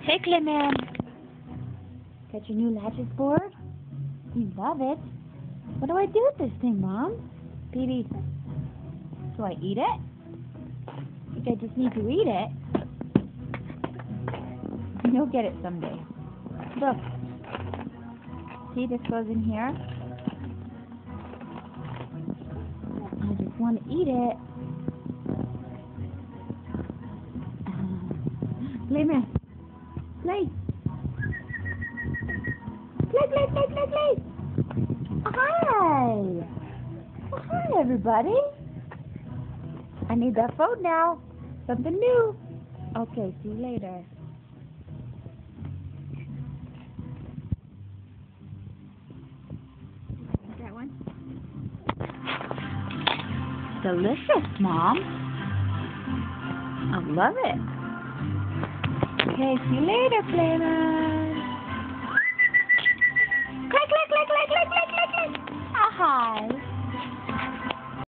Hey, Clayman. Got your new Latches board? You love it. What do I do with this thing, Mom? Baby, do I eat it? I think I just need to eat it. You'll get it someday. Look. See, this goes in here. I just want to eat it. Clayman. Play. Play. Hi. Well, hi, everybody. I need that phone now. Something new. Okay, see you later. That one? Delicious, Mom. I love it. Okay, see you later, Clayman. Click. Hi.